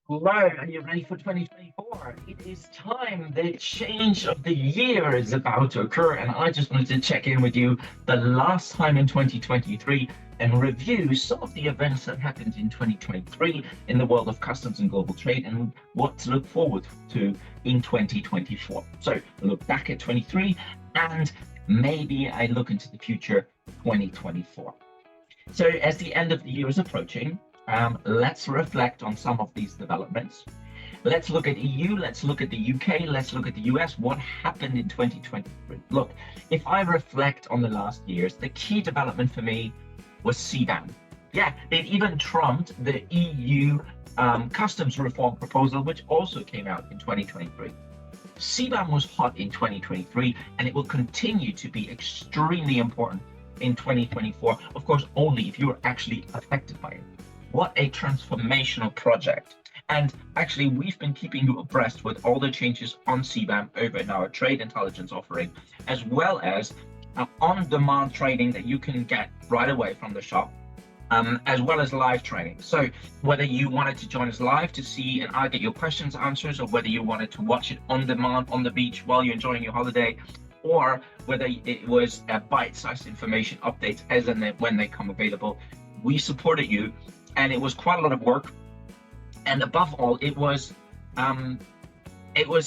Hello, are you ready for 2024? It is time. The change of the year is about to occur, and I just wanted to check in with you the last time in 2023 and review some of the events that happened in 2023 in the world of customs and global trade and what to look forward to in 2024. So, look back at 23 and maybe I look into the future 2024. So, as the end of the year is approaching, let's reflect on some of these developments. Let's look at EU, let's look at the UK, let's look at the US. What happened in 2023? Look, if I reflect on the last years, the key development for me was CBAM. Yeah, it even trumped the EU customs reform proposal, which also came out in 2023. CBAM was hot in 2023, and it will continue to be extremely important in 2024, of course, only if you're actually affected by it. What a transformational project. And actually, we've been keeping you abreast with all the changes on CBAM over in our trade intelligence offering, as well as on-demand training that you can get right away from the shop, as well as live training. So whether you wanted to join us live to see and I get your questions answers, or whether you wanted to watch it on demand on the beach while you're enjoying your holiday, or whether it was bite-sized information updates as and when they come available, we supported you. And it was quite a lot of work, and above all, it was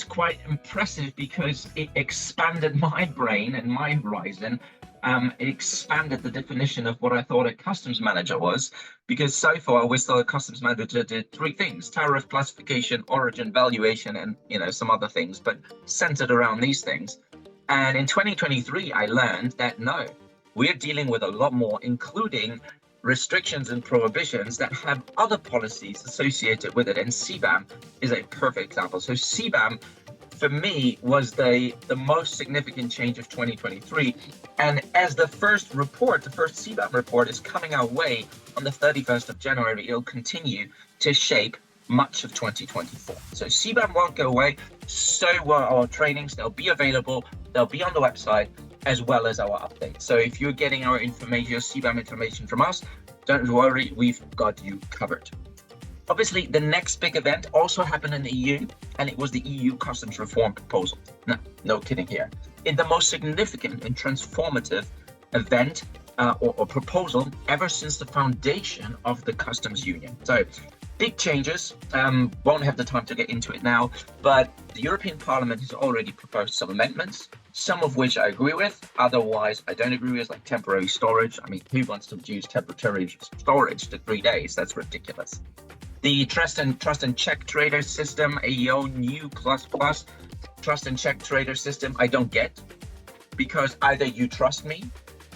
quite impressive because it expanded my brain and my horizon. It expanded the definition of what I thought a customs manager was, because so far I always thought a customs manager did three things: tariff, classification, origin, valuation, and some other things, but centered around these things. And in 2023, I learned that no, we're dealing with a lot more, including restrictions and prohibitions that have other policies associated with it, and CBAM is a perfect example. So CBAM, for me, was the most significant change of 2023, and as the first CBAM report is coming our way on the 31st of January, it'll continue to shape much of 2024. So CBAM won't go away, so will our trainings. They'll be available, they'll be on the website, as well as our updates. So if you're getting our information, your CBAM information from us, don't worry, we've got you covered. Obviously, the next big event also happened in the EU, and it was the EU customs reform proposal. No kidding here. In the most significant and transformative event or proposal ever since the foundation of the customs union. So big changes, won't have the time to get into it now, but the European Parliament has already proposed some amendments, some of which I agree with, otherwise I don't agree with, like temporary storage. I mean, who wants to use temporary storage to 3 days? That's ridiculous. The trust and check trader system, AEO new plus trust and check trader system, I don't get, because either you trust me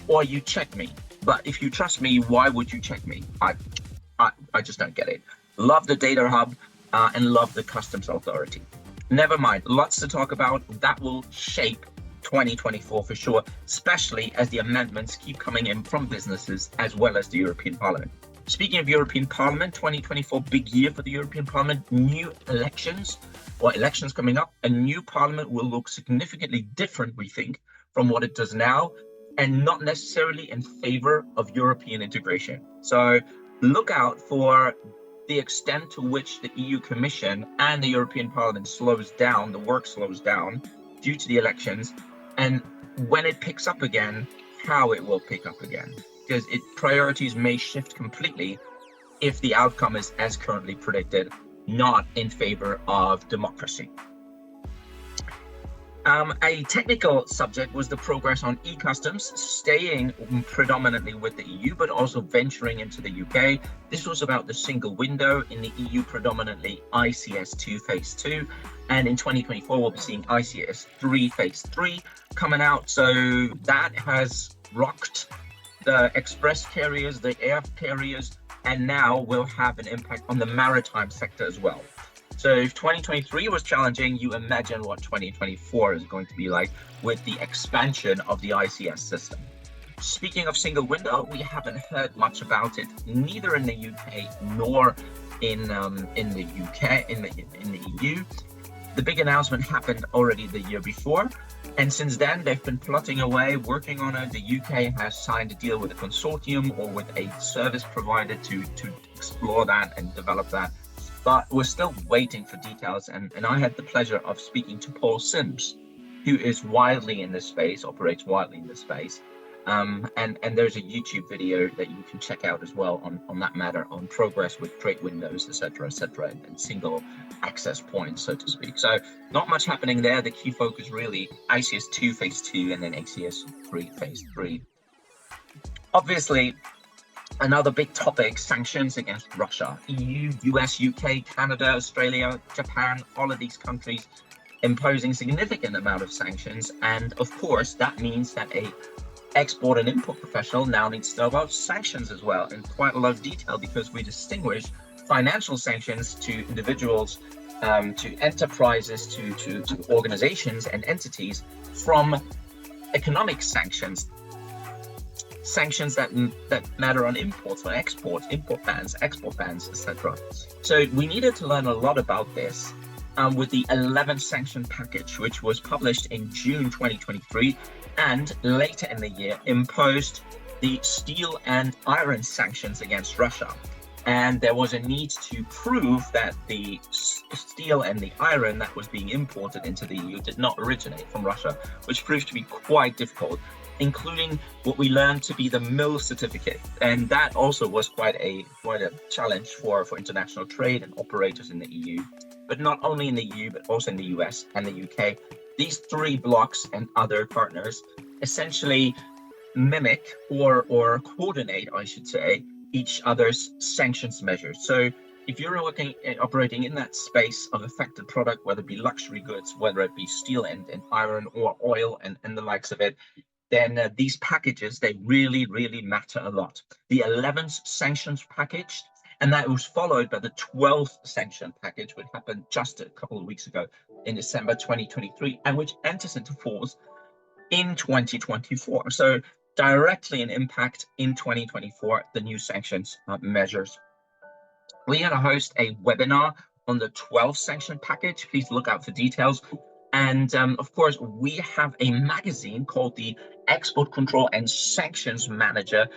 or you check me. But if you trust me, why would you check me? I just don't get it. Love the data hub and love the customs authority. Never mind, lots to talk about. That will shape 2024 for sure, especially as the amendments keep coming in from businesses as well as the European Parliament. Speaking of European Parliament, 2024, big year for the European Parliament, new elections coming up. A new Parliament will look significantly different, we think, from what it does now, and not necessarily in favor of European integration. So look out for the extent to which the EU Commission and the European Parliament the work slows down due to the elections, and when it picks up again, how it will pick up again, because priorities may shift completely if the outcome is as currently predicted, not in favor of democracy. A technical subject was the progress on e-customs, staying predominantly with the EU, but also venturing into the UK. This was about the single window in the EU, predominantly ICS2 Phase 2. And in 2024, we'll be seeing ICS3 Phase 3 coming out. So that has rocked the express carriers, the air carriers, and now will have an impact on the maritime sector as well. So if 2023 was challenging, you imagine what 2024 is going to be like with the expansion of the ICS system. Speaking of single window, we haven't heard much about it, neither in the UK nor in the EU. The big announcement happened already the year before, and since then they've been plotting away, working on it. The UK has signed a deal with a consortium or with a service provider to explore that and develop that. but we're still waiting for details. And I had the pleasure of speaking to Paul Sims, who is widely in this space, operates widely in this space. And there's a YouTube video that you can check out as well on that matter, on progress with trade windows, etc., and single access points, so to speak. So not much happening there. The key focus really ICS 2 phase 2 and then ACS 3 phase 3. Obviously, another big topic, sanctions against Russia. EU, US, UK, Canada, Australia, Japan, all of these countries imposing significant amount of sanctions. And of course, that means that a export and import professional now needs to know about sanctions as well in quite a lot of detail, because we distinguish financial sanctions to individuals, to enterprises, to organizations and entities from economic sanctions. Sanctions that matter on imports or exports, import bans, export bans, etc. So we needed to learn a lot about this with the 11th sanction package, which was published in June 2023, and later in the year imposed the steel and iron sanctions against Russia. And there was a need to prove that the steel and the iron that was being imported into the EU did not originate from Russia, which proved to be quite difficult, including what we learned to be the mill certificate. And that also was quite a challenge for international trade and operators in the EU, but not only in the EU, but also in the US and the UK. These three blocks and other partners essentially mimic or coordinate, I should say, each other's sanctions measures. So if you're operating in that space of affected product, whether it be luxury goods, whether it be steel and iron or oil and the likes of it, then these packages, they really, really matter a lot. The 11th sanctions package, and that was followed by the 12th sanction package, which happened just a couple of weeks ago in December 2023, and which enters into force in 2024. So directly an impact in 2024, the new sanctions measures. We're going to host a webinar on the 12th sanction package. Please look out for details. And of course, we have a magazine called the Export Control and Sanctions Manager,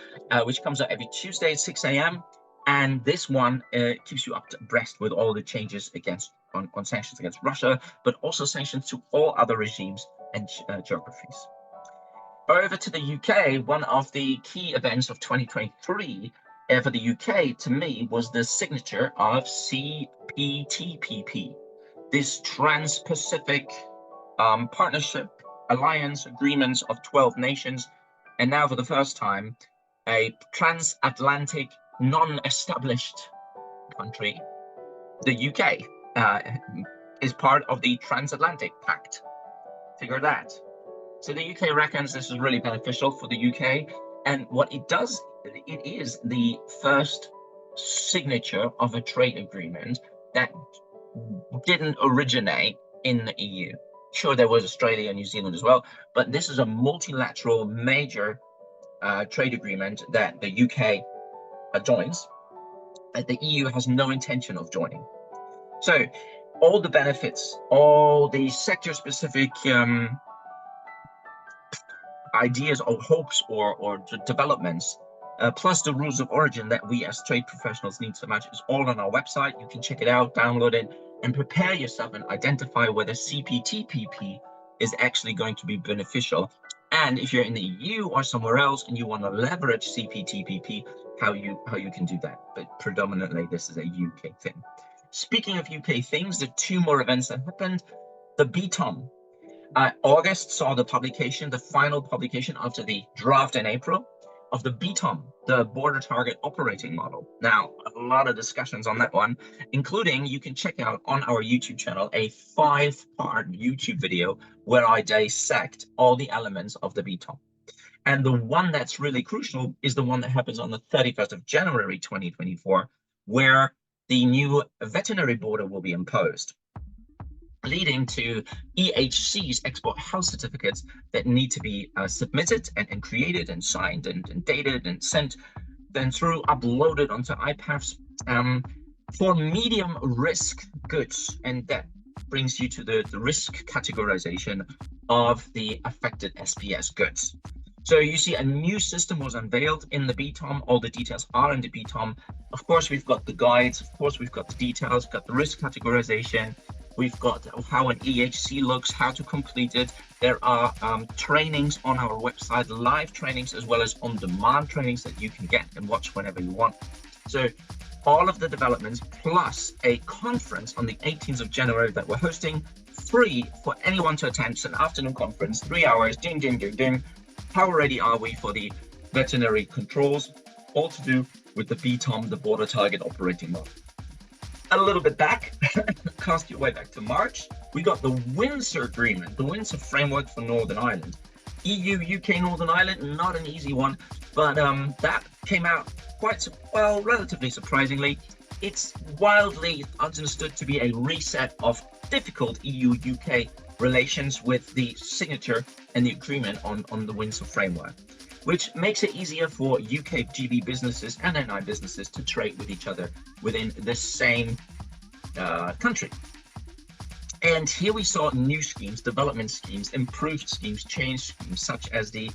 which comes out every Tuesday at 6 a.m. And this one keeps you up to abreast with all the changes on sanctions against Russia, but also sanctions to all other regimes and geographies. Over to the UK, one of the key events of 2023 for the UK, to me, was the signature of CPTPP, this Trans-Pacific Partnership Alliance Agreements of 12 nations, and now for the first time, a transatlantic non-established country, the UK, is part of the Transatlantic Pact. Figure that. So the UK reckons this is really beneficial for the UK, and what it does, it is the first signature of a trade agreement that didn't originate in the EU. Sure, there was Australia and New Zealand as well, but this is a multilateral major trade agreement that the UK joins, that the EU has no intention of joining. So all the benefits, all the sector-specific ideas or hopes or developments, plus the rules of origin that we as trade professionals need so much, is all on our website. You can check it out, download it, and prepare yourself and identify whether CPTPP is actually going to be beneficial. And if you're in the EU or somewhere else and you want to leverage CPTPP, how you can do that. But predominantly, this is a UK thing. Speaking of UK things, the two more events that happened. The BTOM. August saw the publication, the final publication after the draft in April, of the BTOM, the Border Target Operating Model. Now, a lot of discussions on that one, including, you can check out on our YouTube channel a 5-part YouTube video where I dissect all the elements of the BTOM. And the one that's really crucial is the one that happens on the 31st of January 2024, where the new veterinary border will be imposed, leading to EHC's export health certificates that need to be submitted and created and signed and dated and sent then through, uploaded onto iPads for medium risk goods. And that brings you to the risk categorization of the affected SPS goods. So you see a new system was unveiled in the BTOM. All the details are in the BTOM. Of course, we've got the guides. Of course, we've got the details, we've got the risk categorization. We've got how an EHC looks, how to complete it. There are trainings on our website, live trainings, as well as on-demand trainings that you can get and watch whenever you want. So all of the developments plus a conference on the 18th of January that we're hosting, free for anyone to attend. It's an afternoon conference, 3 hours, ding, ding, ding, ding. How ready are we for the veterinary controls? All to do with the BTOM, the Border Target Operating Model. A little bit back, cast your way back to March, we got the Windsor Agreement, the Windsor Framework for Northern Ireland. EU, UK, Northern Ireland, not an easy one, but that came out quite, well, relatively surprisingly. It's widely understood to be a reset of difficult EU-UK relations with the signature and the agreement on the Windsor Framework, which makes it easier for UK GB businesses and NI businesses to trade with each other within the same country. And here we saw new schemes, development schemes, improved schemes, change schemes, such as the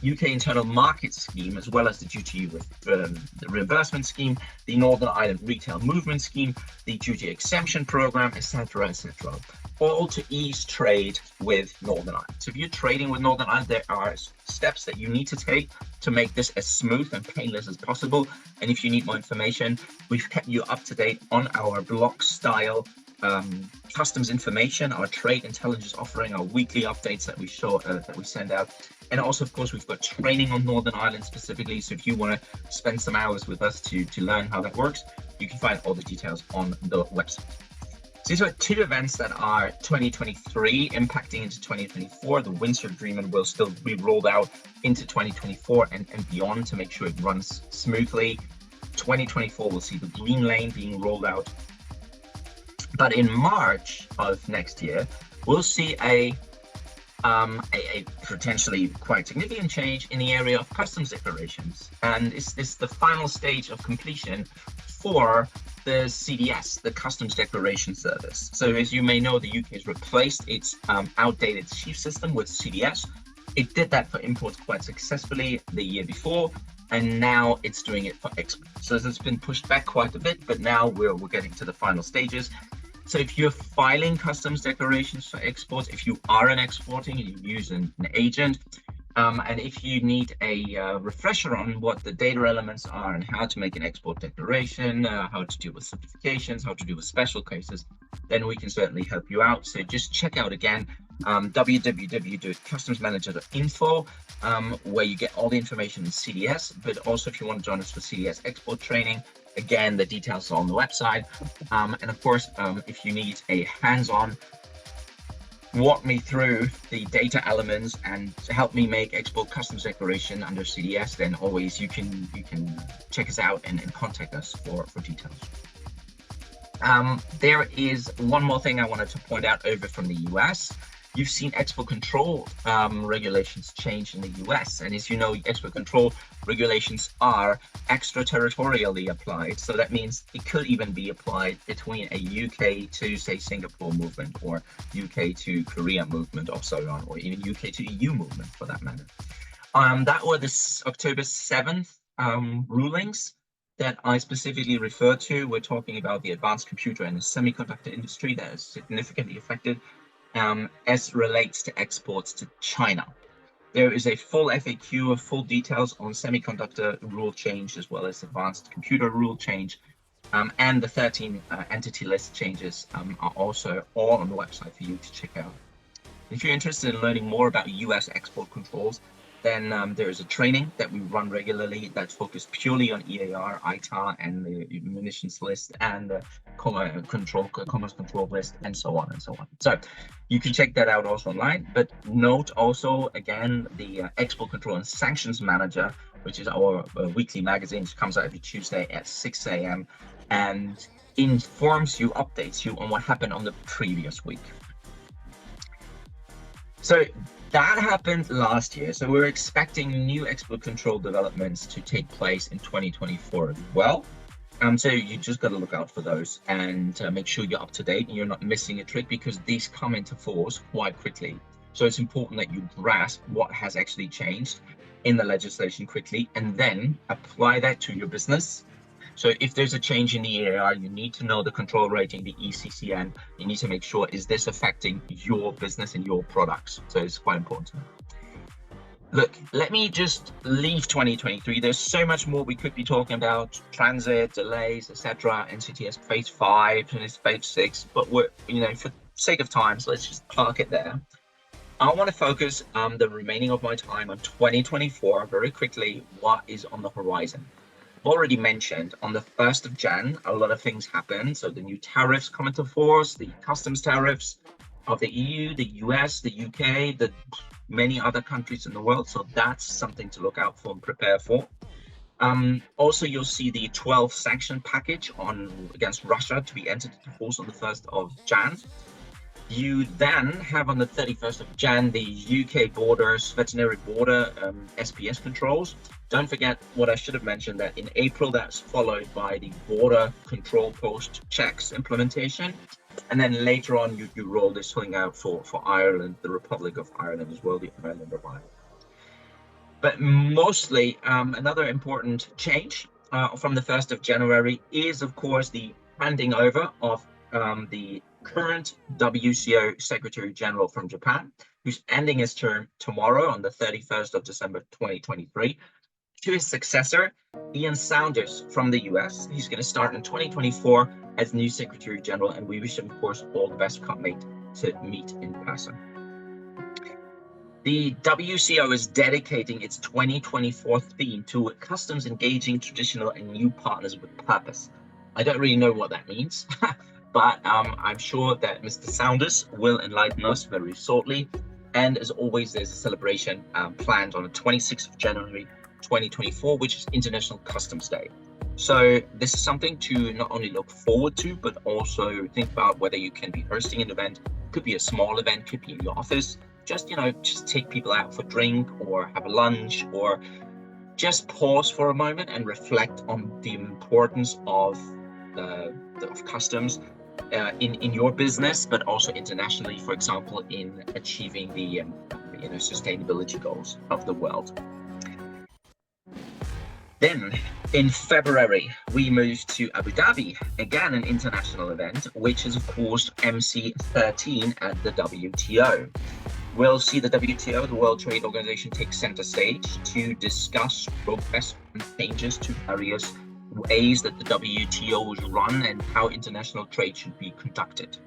UK Internal Market Scheme, as well as the duty the reimbursement scheme, the Northern Ireland Retail Movement Scheme, the duty exemption program, etc., etc., all to ease trade with Northern Ireland. So if you're trading with Northern Ireland, there are steps that you need to take to make this as smooth and painless as possible. And if you need more information, we've kept you up to date on our blog style customs information, our trade intelligence offering, our weekly updates that we send out. And also, of course, we've got training on Northern Ireland specifically. So if you want to spend some hours with us to learn how that works, you can find all the details on the website. So these are two events that are 2023 impacting into 2024. The Windsor Agreement will still be rolled out into 2024 and beyond to make sure it runs smoothly. 2024 will see the Green Lane being rolled out. But in March of next year, we'll see a potentially quite significant change in the area of customs declarations. And it's the final stage of completion for the CDS, the Customs Declaration Service. So as you may know, the UK has replaced its outdated Chief system with CDS. It did that for imports quite successfully the year before, and now it's doing it for exports. So it's been pushed back quite a bit, but now we're getting to the final stages. So if you're filing customs declarations for exports, if you are exporting and you use an agent, and if you need a refresher on what the data elements are and how to make an export declaration, how to deal with certifications, how to deal with special cases, then we can certainly help you out. So just check out again www.customsmanager.info, where you get all the information in CDS, but also if you want to join us for CDS export training, again, the details are on the website. And of course, if you need a hands-on walk me through the data elements and to help me make export customs declaration under CDS, then always you can check us out and contact us for details. There is one more thing I wanted to point out over from the US. You've seen export control regulations change in the US, and as you know, export control regulations are extraterritorially applied. So that means it could even be applied between a UK to, say, Singapore movement, or UK to Korea movement, or so on, or even UK to EU movement for that matter. That were the October 7th rulings that I specifically referred to. We're talking about the advanced computer and the semiconductor industry that is significantly affected as relates to exports to China. There is a full FAQ of full details on semiconductor rule change, as well as advanced computer rule change, and the 13 entity list changes are also all on the website for you to check out. If you're interested in learning more about US export controls, then there is a training that we run regularly that's focused purely on EAR, ITAR, and the munitions list, and the commerce control list, and so on and so on. So you can check that out also online. But note also, again, the Export Control and Sanctions Manager, which is our weekly magazine, which comes out every Tuesday at 6 a.m. and informs you, updates you on what happened on the previous week. So that happened last year. So we're expecting new export control developments to take place in 2024 as well. So you just got to look out for those and make sure you're up to date and you're not missing a trick, because these come into force quite quickly. So it's important that you grasp what has actually changed in the legislation quickly and then apply that to your business. So if there's a change in the EAR, you need to know the control rating, the ECCN. You need to make sure, is this affecting your business and your products? So it's quite important. Look, let me just leave 2023. There's so much more we could be talking about: transit, delays, etc. NCTS phase 5 and it's phase 6, but we're, for sake of time, so let's just park it there. I want to focus the remaining of my time on 2024 very quickly. What is on the horizon? I've already mentioned on the 1st of Jan, a lot of things happen. So the new tariffs come into force, the customs tariffs of the EU, the US, the UK, the many other countries in the world. So that's something to look out for and prepare for. Also, you'll see the 12 sanction package against Russia to be entered into force on the 1st of Jan. You then have on the 31st of Jan the UK veterinary border SPS controls. Don't forget what I should have mentioned, that in April that's followed by the border control post checks implementation. And then later on you roll this thing out for Ireland, the Republic of Ireland as well, the island of Ireland. But mostly another important change from the 1st of January is, of course, the handing over of the current WCO Secretary General from Japan, who's ending his term tomorrow on the 31st of December 2023, to his successor, Ian Saunders from the US. He's going to start in 2024 as new Secretary General, and we wish him, of course, all the best. Can't wait to meet in person. The WCO is dedicating its 2024 theme to customs engaging traditional and new partners with purpose. I don't really know what that means, but I'm sure that Mr. Saunders will enlighten us very shortly. And as always, there's a celebration planned on the 26th of January 2024, which is International Customs Day. So this is something to not only look forward to, but also think about whether you can be hosting an event. Could be a small event, could be in your office. Just take people out for a drink or have a lunch, or just pause for a moment and reflect on the importance of customs in your business, but also internationally, for example, in achieving the sustainability goals of the world. Then in February, we moved to Abu Dhabi, again an international event, which is of course MC13 at the WTO. We'll see the WTO, the World Trade Organization, take center stage to discuss progress and changes to various ways that the WTO is run and how international trade should be conducted.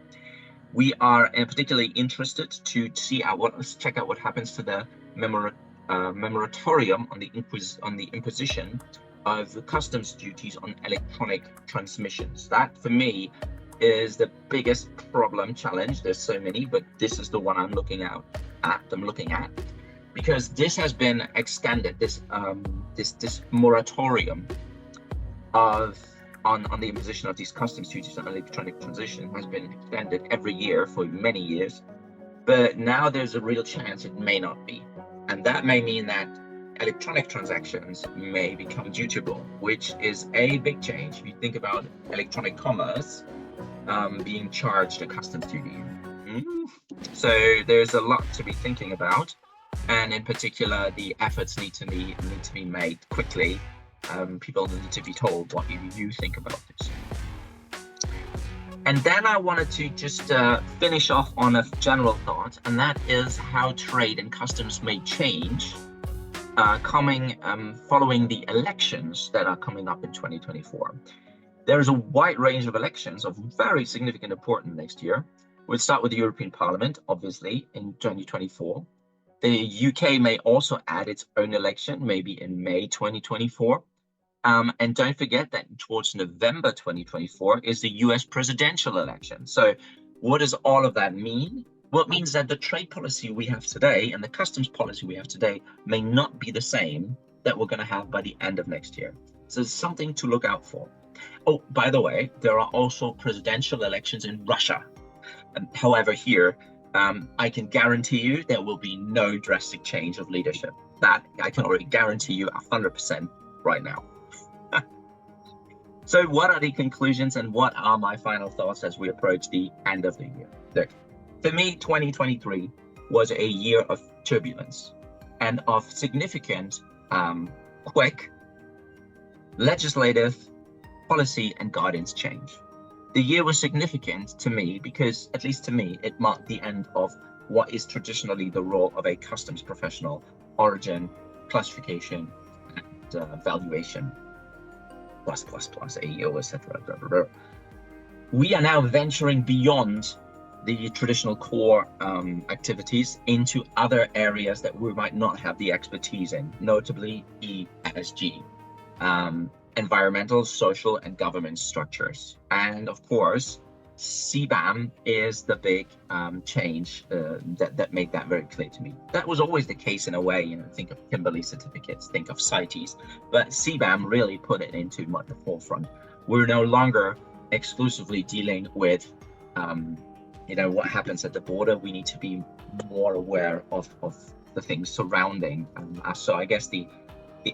We are particularly interested to check out what happens to the moratorium on the imposition of the customs duties on electronic transmissions. That, for me, is the biggest challenge. There's so many, but this is the one I'm looking at, because this has been extended. This moratorium on the imposition of these customs duties on electronic transition has been extended every year for many years, but now there's a real chance it may not be, and that may mean that electronic transactions may become dutiable, which is a big change. If you think about electronic commerce being charged a customs duty. So there's a lot to be thinking about, and in particular, the efforts need to be made quickly. People need to be told what you think about this. And then I wanted to just finish off on a general thought, and that is how trade and customs may change following the elections that are coming up in 2024. There is a wide range of elections of very significant importance next year. We'll start with the European Parliament, obviously, in 2024. The UK may also add its own election, maybe in May 2024. And don't forget that towards November 2024 is the US presidential election. So what does all of that mean? Well, it means that the trade policy we have today and the customs policy we have today may not be the same that we're going to have by the end of next year. So it's something to look out for. Oh, by the way, there are also presidential elections in Russia. However, here, I can guarantee you there will be no drastic change of leadership. That I can already guarantee you 100% right now. So what are the conclusions and what are my final thoughts as we approach the end of the year? Look, for me, 2023 was a year of turbulence and of significant quick legislative, policy, and guidance change. The year was significant to me because, at least to me, it marked the end of what is traditionally the role of a customs professional: origin, classification, and valuation, AEO, etc. We are now venturing beyond the traditional core activities into other areas that we might not have the expertise in, notably ESG, environmental, social, and government structures. And of course, CBAM is the big change that made that very clear to me. That was always the case in a way. Think of Kimberley certificates, think of CITES, but CBAM really put it into the forefront. We're no longer exclusively dealing with what happens at the border. We need to be more aware of the things surrounding us. So I guess the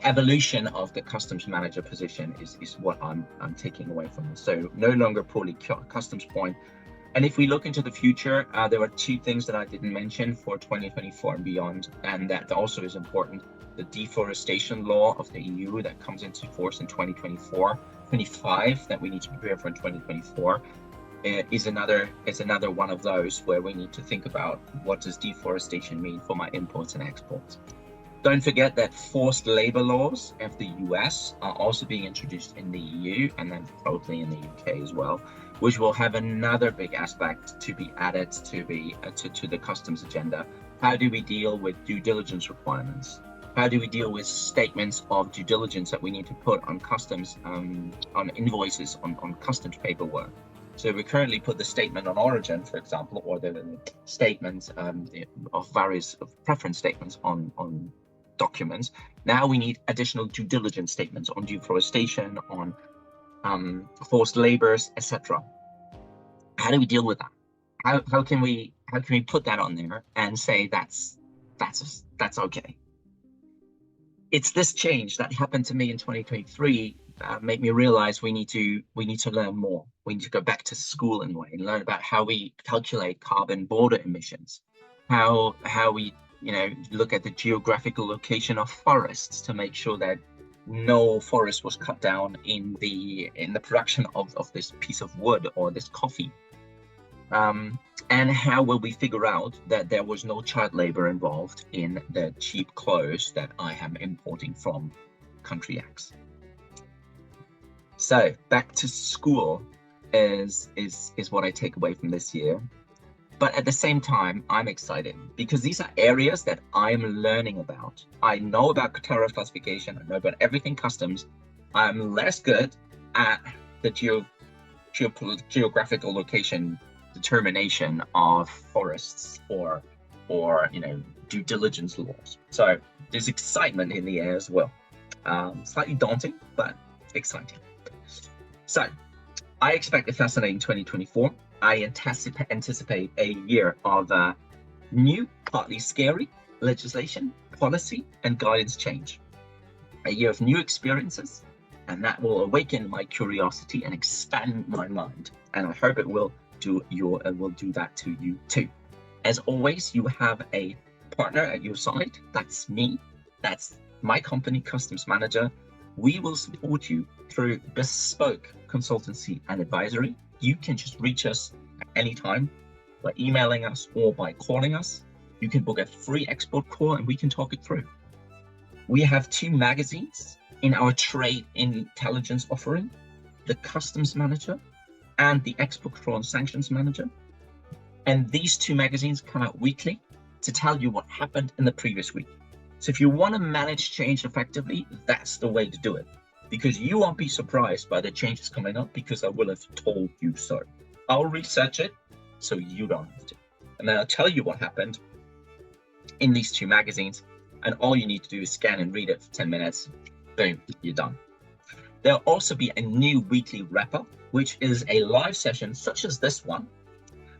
evolution of the customs manager position is what I'm taking away from this. So no longer purely customs point. And if we look into the future, there are two things that I didn't mention for 2024 and beyond, and that also is important. The deforestation law of the EU that comes into force in 2024-25 that we need to prepare for in 2024 is another one of those where we need to think about what does deforestation mean for my imports and exports. Don't forget that forced labor laws of the US are also being introduced in the EU and then probably in the UK as well, which will have another big aspect to be added to the customs agenda. How do we deal with due diligence requirements? How do we deal with statements of due diligence that we need to put on customs, on invoices, on customs paperwork? So we currently put the statement on origin, for example, or the statement of various preference statements on documents. Now we need additional due diligence statements on deforestation, on forced labors, etc. How do we deal with that? How can we put that on there and say that's okay? It's this change that happened to me in 2023 made me realize we need to learn more. We need to go back to school in a way and learn about how we calculate carbon border emissions, how we look at the geographical location of forests to make sure that no forest was cut down in the production of this piece of wood or this coffee. And how will we figure out that there was no child labor involved in the cheap clothes that I am importing from country X? So back to school is what I take away from this year. But at the same time, I'm excited because these are areas that I'm learning about. I know about tariff classification. I know about everything customs. I'm less good at the geographical location determination of forests or due diligence laws. So there's excitement in the air as well. Slightly daunting, but exciting. So I expect a fascinating 2024. I anticipate a year of new, partly scary legislation, policy, and guidance change. A year of new experiences, and that will awaken my curiosity and expand my mind. And I hope it will do that to you too. As always, you have a partner at your side. That's me. That's my company, Customs Manager. We will support you through bespoke consultancy and advisory. You can just reach us at any time by emailing us or by calling us. You can book a free export call and we can talk it through. We have 2 magazines in our trade intelligence offering, the Customs Manager and the Export Control and Sanctions Manager. And these 2 magazines come out weekly to tell you what happened in the previous week. So if you want to manage change effectively, that's the way to do it, because you won't be surprised by the changes coming up because I will have told you so. I'll research it so you don't have to. And then I'll tell you what happened in these 2 magazines, and all you need to do is scan and read it for 10 minutes. Boom, you're done. There'll also be a new weekly wrap-up, which is a live session such as this one,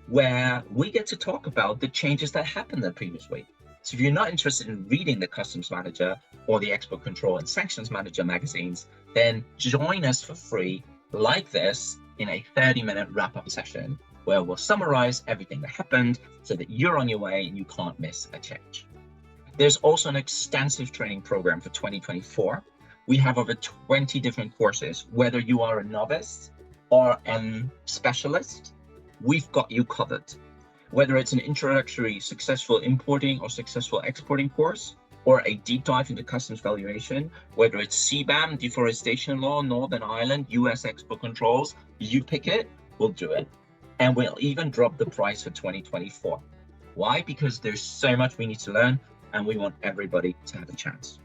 where we get to talk about the changes that happened the previous week. So if you're not interested in reading the Customs Manager or the Export Control and Sanctions Manager magazines, then join us for free like this in a 30-minute wrap-up session where we'll summarize everything that happened so that you're on your way and you can't miss a change. There's also an extensive training program for 2024. We have over 20 different courses. Whether you are a novice or a specialist, we've got you covered. Whether it's an introductory successful importing or successful exporting course, or a deep dive into customs valuation, whether it's CBAM, deforestation law, Northern Ireland, US export controls, you pick it, we'll do it. And we'll even drop the price for 2024. Why? Because there's so much we need to learn, and we want everybody to have a chance.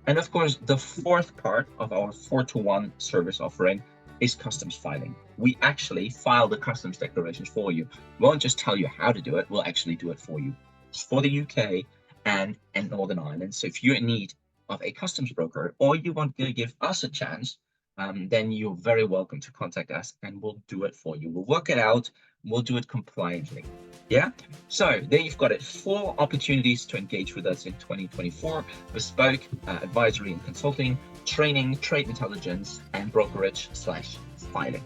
And of course, the fourth part of our 4-to-1 service offering is customs filing. We actually file the customs declarations for you. We won't just tell you how to do it, we'll actually do it for you. It's for the UK and Northern Ireland. So if you're in need of a customs broker, or you want to give us a chance, then you're very welcome to contact us and we'll do it for you. We'll work it out, we'll do it compliantly. Yeah, so there you've got it. 4 opportunities to engage with us in 2024: bespoke advisory and consulting, training, trade intelligence, and brokerage/filing.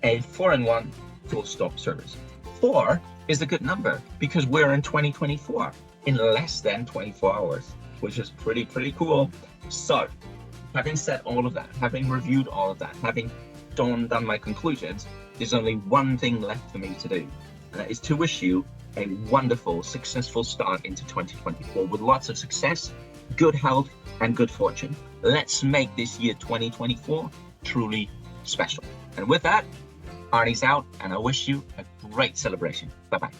A 4-in-1 full stop service. 4 is a good number because we're in 2024 in less than 24 hours, which is pretty cool. So having said all of that, having reviewed all of that, having done my conclusions, there's only one thing left for me to do, and that is to wish you a wonderful, successful start into 2024 with lots of success, good health, and good fortune. Let's make this year 2024 truly special. And with that, Arnie's out, and I wish you a great celebration. Bye-bye.